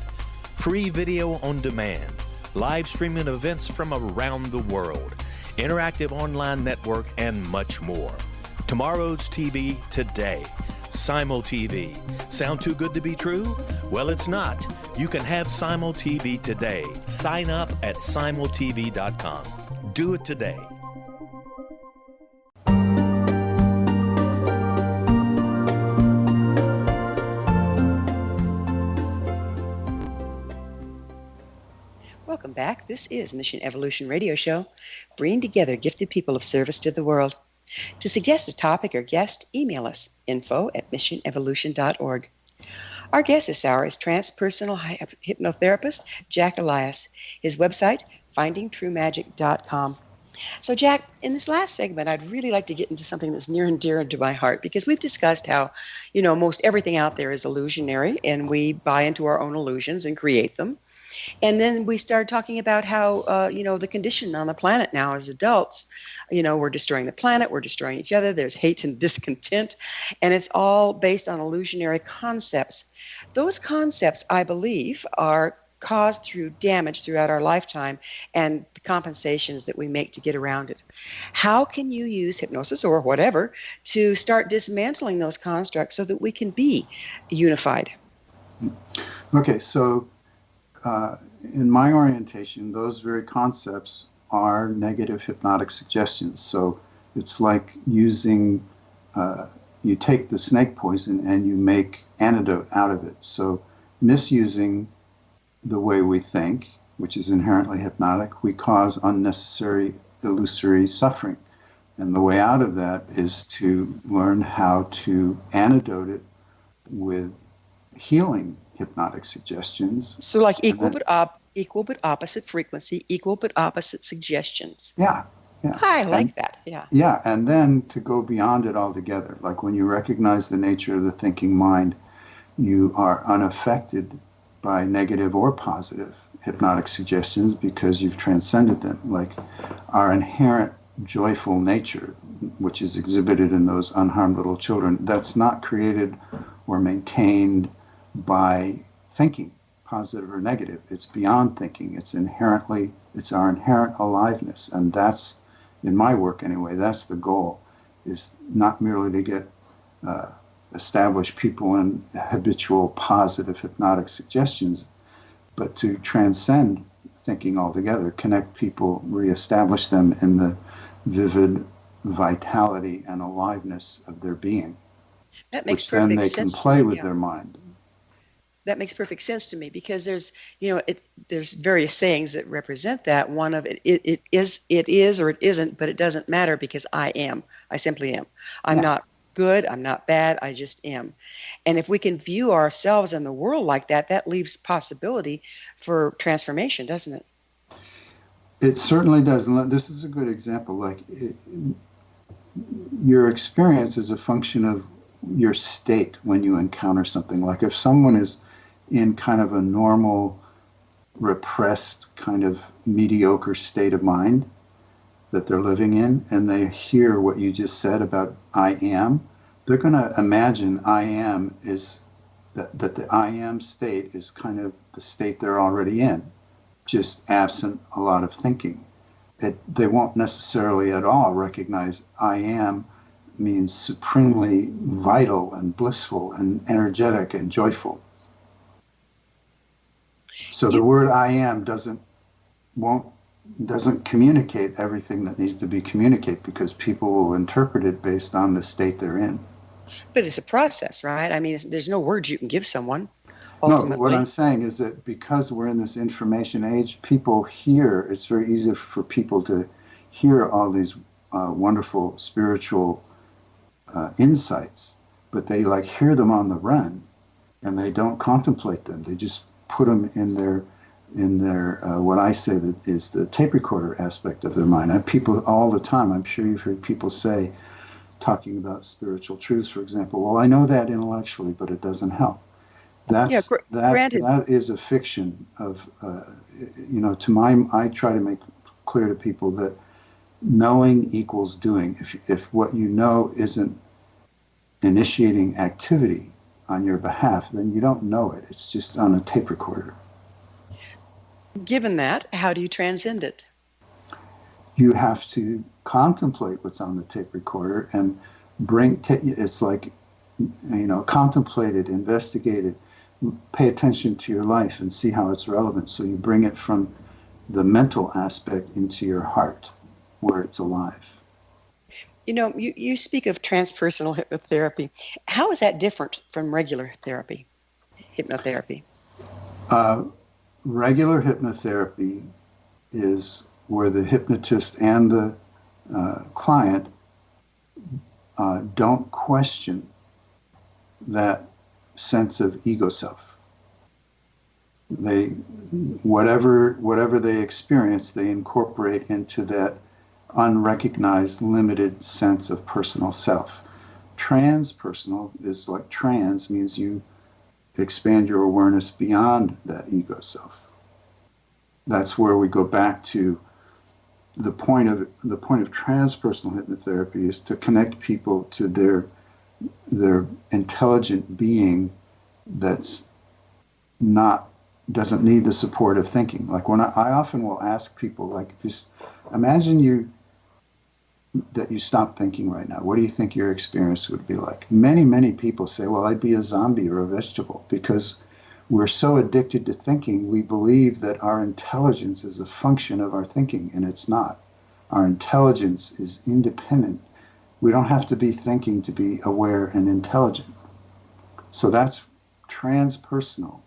Free video on demand. Live streaming events from around the world. Interactive online network, and much more. Tomorrow's TV today. Simul TV. Sound too good to be true? Well, it's not. You can have Simul TV today. Sign up at simultv.com. Do it today. Welcome back. This is Mission Evolution Radio Show, bringing together gifted people of service to the world. To suggest a topic or guest, email us, info@missionevolution.org. Our guest this hour is Transpersonal Hypnotherapist Jack Elias. His website, findingtruemagic.com. So, Jack, in this last segment, I'd really like to get into something that's near and dear to my heart, because we've discussed how, most everything out there is illusionary, and we buy into our own illusions and create them. And then we started talking about how, the condition on the planet now as adults, we're destroying the planet, we're destroying each other, there's hate and discontent, and it's all based on illusionary concepts. Those concepts, I believe, are caused through damage throughout our lifetime and the compensations that we make to get around it. How can you use hypnosis or whatever to start dismantling those constructs so that we can be unified? Okay, so in my orientation, those very concepts are negative hypnotic suggestions. So it's like using, you take the snake poison and you make antidote out of it. So misusing the way we think, which is inherently hypnotic, we cause unnecessary illusory suffering. And the way out of that is to learn how to antidote it with healing hypnotic suggestions. So like equal but opposite frequency, equal but opposite suggestions. Yeah. I like that. Yeah. Yeah, and then to go beyond it altogether. Like when you recognize the nature of the thinking mind, you are unaffected by negative or positive hypnotic suggestions because you've transcended them. Like our inherent joyful nature, which is exhibited in those unharmed little children, that's not created or maintained by thinking, positive or negative. It's beyond thinking. It's our inherent aliveness. And that's, in my work anyway, that's the goal, is not merely to get establish people in habitual positive hypnotic suggestions, but to transcend thinking altogether, connect people, reestablish them in the vivid vitality and aliveness of their being. That makes which then perfect they sense can play to me, with yeah. their mind. That makes perfect sense to me, because there's, there's various sayings that represent that. One of it is or it isn't, but it doesn't matter because I am. I simply am. I'm not good. I'm not bad. I just am. And if we can view ourselves and the world like that, that leaves possibility for transformation, doesn't it? It certainly does. And this is a good example. Like your experience is a function of your state when you encounter something. Like if someone is in kind of a normal, repressed, kind of mediocre state of mind that they're living in, and they hear what you just said about I am, they're going to imagine I am is that the I am state is kind of the state they're already in, just absent a lot of thinking. They won't necessarily at all recognize I am means supremely vital and blissful and energetic and joyful. So the word I am doesn't communicate everything that needs to be communicated, because people will interpret it based on the state they're in. But it's a process, right? I mean, there's no words you can give someone, ultimately. No, what I'm saying is that because we're in this information age, people hear, it's very easy for people to hear all these wonderful spiritual insights, but they hear them on the run and they don't contemplate them. They just put them in their in their what I say that is the tape recorder aspect of their mind. And people all the time, I'm sure you've heard people say, talking about spiritual truths, for example, well, I know that intellectually, but it doesn't help. Granted. That is a fiction of, I try to make clear to people that knowing equals doing. If what you know isn't initiating activity on your behalf, then you don't know it. It's just on a tape recorder. Given that, how do you transcend it? You have to contemplate what's on the tape recorder and it's like, contemplate it, investigate it, pay attention to your life and see how it's relevant. So you bring it from the mental aspect into your heart where it's alive. You speak of transpersonal hypnotherapy. How is that different from regular hypnotherapy? Regular hypnotherapy is where the hypnotist and the client don't question that sense of ego self. Whatever they experience, they incorporate into that unrecognized, limited sense of personal self. Transpersonal is like trans means you expand your awareness beyond that ego self. That's where we go back to the point of transpersonal hypnotherapy is to connect people to their intelligent being that's doesn't need the support of thinking. Like when I often will ask people, like, just imagine that you stop thinking right now. What do you think your experience would be like? Many, many people say, well, I'd be a zombie or a vegetable, because we're so addicted to thinking, we believe that our intelligence is a function of our thinking, and it's not. Our intelligence is independent. We don't have to be thinking to be aware and intelligent. So that's transpersonal.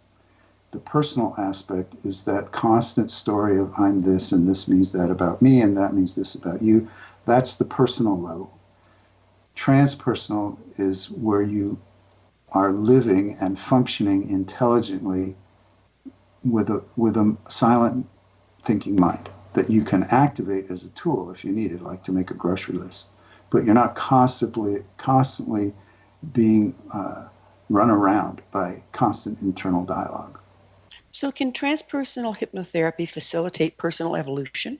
The personal aspect is that constant story of I'm this and this means that about me and that means this about you. That's the personal level. Transpersonal is where you are living and functioning intelligently with a silent thinking mind that you can activate as a tool if you need it, like to make a grocery list. But you're not constantly being run around by constant internal dialogue. So can transpersonal hypnotherapy facilitate personal evolution?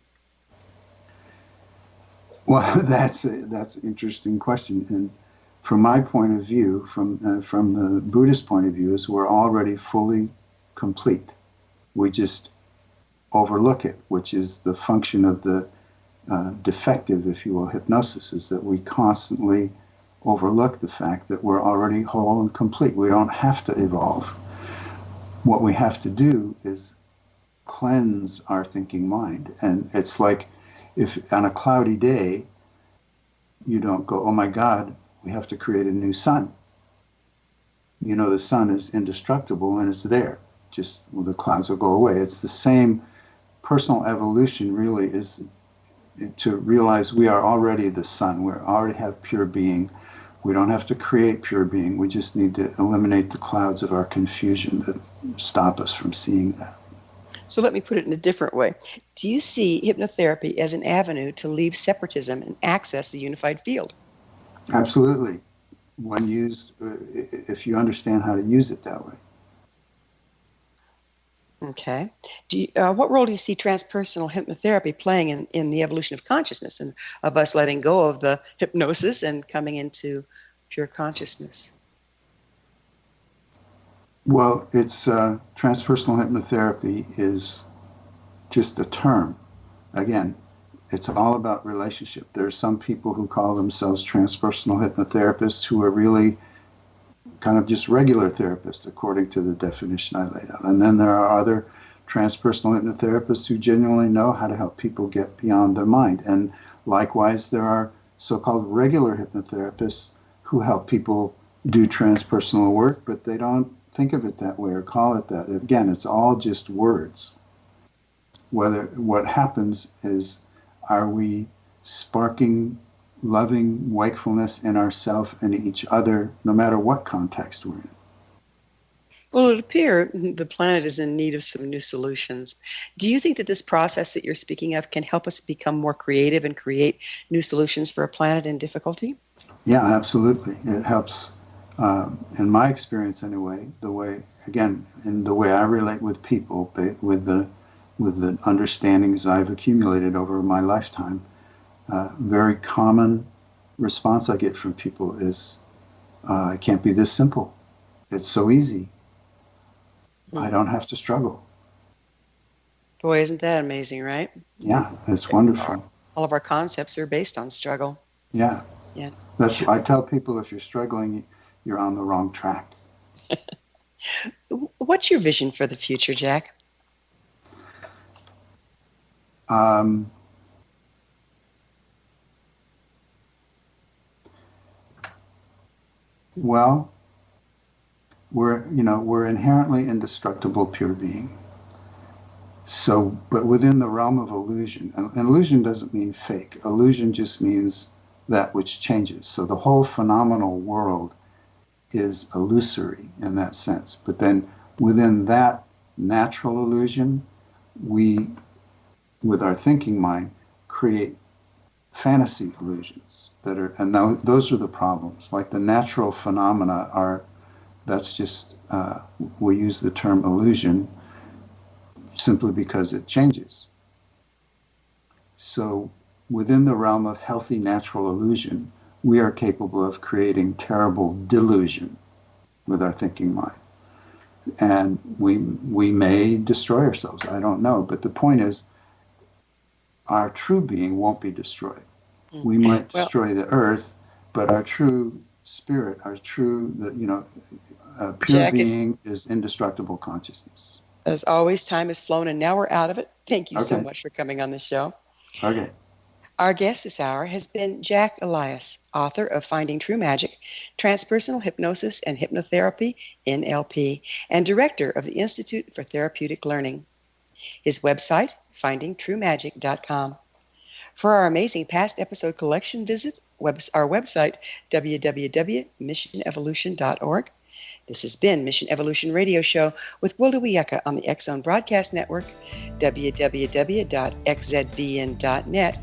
Well, that's an interesting question. And from my point of view, from the Buddhist point of view, is we're already fully complete. We just overlook it, which is the function of the defective, if you will, hypnosis, is that we constantly overlook the fact that we're already whole and complete. We don't have to evolve. What we have to do is cleanse our thinking mind. And it's like if on a cloudy day, you don't go, oh my God, we have to create a new sun. The sun is indestructible and it's there. Just the clouds will go away. It's the same. Personal evolution really is to realize we are already the sun. We already have pure being. We don't have to create pure being. We just need to eliminate the clouds of our confusion that stop us from seeing that. So let me put it in a different way. Do you see hypnotherapy as an avenue to leave separatism and access the unified field? Absolutely. When used, if you understand how to use it that way. Okay. What role do you see transpersonal hypnotherapy playing in the evolution of consciousness and of us letting go of the hypnosis and coming into pure consciousness? Well, it's transpersonal hypnotherapy is just a term. Again, it's all about relationship. There are some people who call themselves transpersonal hypnotherapists who are really kind of just regular therapists, according to the definition I laid out. And then there are other transpersonal hypnotherapists who genuinely know how to help people get beyond their mind. And likewise, there are so-called regular hypnotherapists who help people do transpersonal work, but they don't think of it that way or call it that. Again, it's all just words. What happens is, are we sparking loving wakefulness in ourselves and each other, no matter what context we're in? Well, it appears the planet is in need of some new solutions. Do you think that this process that you're speaking of can help us become more creative and create new solutions for a planet in difficulty? Yeah, absolutely. It helps, in my experience anyway, in the way I relate with people, with the understandings I've accumulated over my lifetime. Very common response I get from people is, it can't be this simple. It's so easy. I don't have to struggle. Boy, isn't that amazing, right? Yeah, it's wonderful. All of our concepts are based on struggle. Yeah. Yeah. I tell people, if you're struggling, you're on the wrong track. What's your vision for the future, Jack? Well, we're inherently indestructible pure being. So, but within the realm of illusion, and illusion doesn't mean fake. Illusion just means that which changes. So the whole phenomenal world is illusory in that sense. But then within that natural illusion, we, with our thinking mind, create fantasy illusions that are, and those are the problems. Like the natural phenomena are, that's just, we use the term illusion simply because it changes. So within the realm of healthy natural illusion, we are capable of creating terrible delusion with our thinking mind. And we may destroy ourselves, I don't know. But the point is, our true being won't be destroyed. We might destroy the earth, but our true spirit, our true, pure Jack, being is indestructible consciousness. As always, time has flown and now we're out of it. Thank you so much for coming on the show. Okay. Our guest this hour has been Jack Elias, author of Finding True Magic, Transpersonal Hypnosis and Hypnotherapy, NLP, and director of the Institute for Therapeutic Learning. His website, findingtruemagic.com. For our amazing past episode collection, visit our website, www.missionevolution.org. This has been Mission Evolution Radio Show with Wilda Wiyaka on the X-Zone Broadcast Network, www.xzbn.net.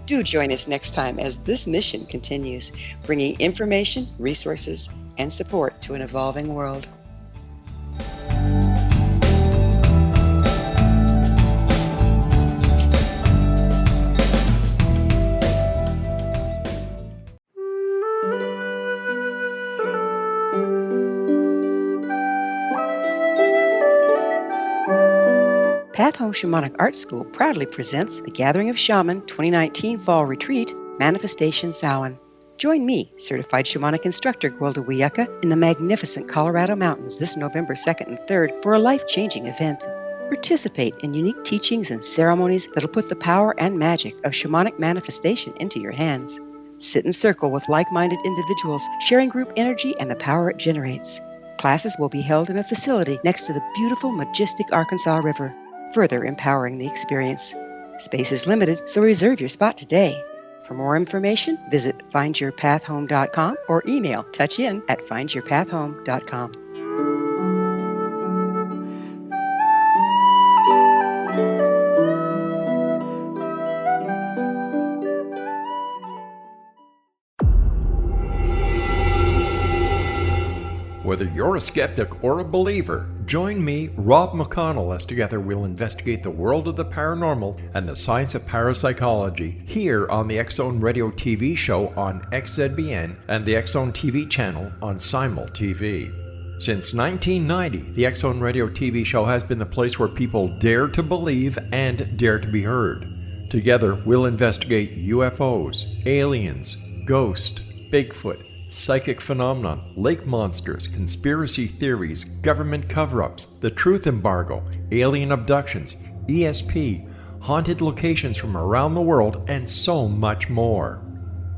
Do join us next time as this mission continues, bringing information, resources, and support to an evolving world. Path Home Shamanic Art School proudly presents the Gathering of Shaman 2019 Fall Retreat, Manifestation Samhain. Join me, certified shamanic instructor Gwilda Wiyaka, in the magnificent Colorado Mountains this November 2nd and 3rd for a life-changing event. Participate in unique teachings and ceremonies that'll put the power and magic of shamanic manifestation into your hands. Sit in circle with like-minded individuals, sharing group energy and the power it generates. Classes will be held in a facility next to the beautiful, majestic Arkansas River, further empowering the experience. Space is limited, so reserve your spot today. For more information, visit findyourpathhome.com or email touchin@findyourpathhome.com. Whether you're a skeptic or a believer, join me, Rob McConnell, as together we'll investigate the world of the paranormal and the science of parapsychology here on the X-Zone Radio TV show on XZBN and the X-Zone TV channel on Simul TV. Since 1990, the X-Zone Radio TV show has been the place where people dare to believe and dare to be heard. Together, we'll investigate UFOs, aliens, ghosts, Bigfoot, psychic phenomenon, lake monsters, conspiracy theories, government cover-ups, the truth embargo, alien abductions, ESP, haunted locations from around the world, and so much more.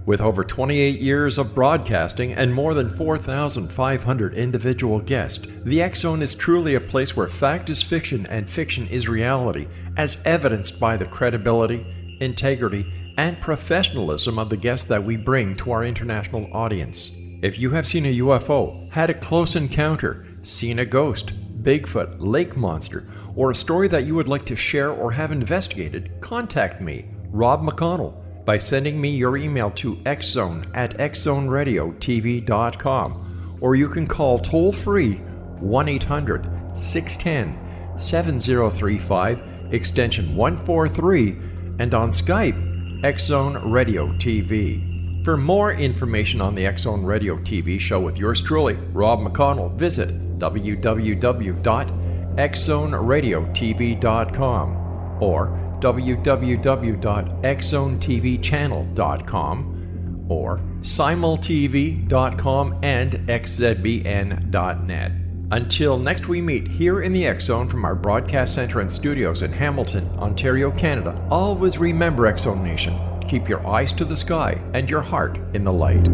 With over 28 years of broadcasting and more than 4,500 individual guests, the X-Zone is truly a place where fact is fiction and fiction is reality, as evidenced by the credibility, integrity, and professionalism of the guests that we bring to our international audience. If you have seen a UFO, had a close encounter, seen a ghost, Bigfoot, lake monster, or a story that you would like to share or have investigated, contact me, Rob McConnell, by sending me your email to xzone@xzoneradiotv.com, or you can call toll-free 1-800-610-7035, extension 143, and on Skype, X-Zone Radio TV. For more information on the X-Zone Radio TV show with yours truly, Rob McConnell, visit www.xzoneradiotv.com or www.xzonetvchannel.com or simultv.com and xzbn.net. Until next we meet here in the X-Zone from our broadcast center and studios in Hamilton, Ontario, Canada, always remember, X-Zone Nation, keep your eyes to the sky and your heart in the light.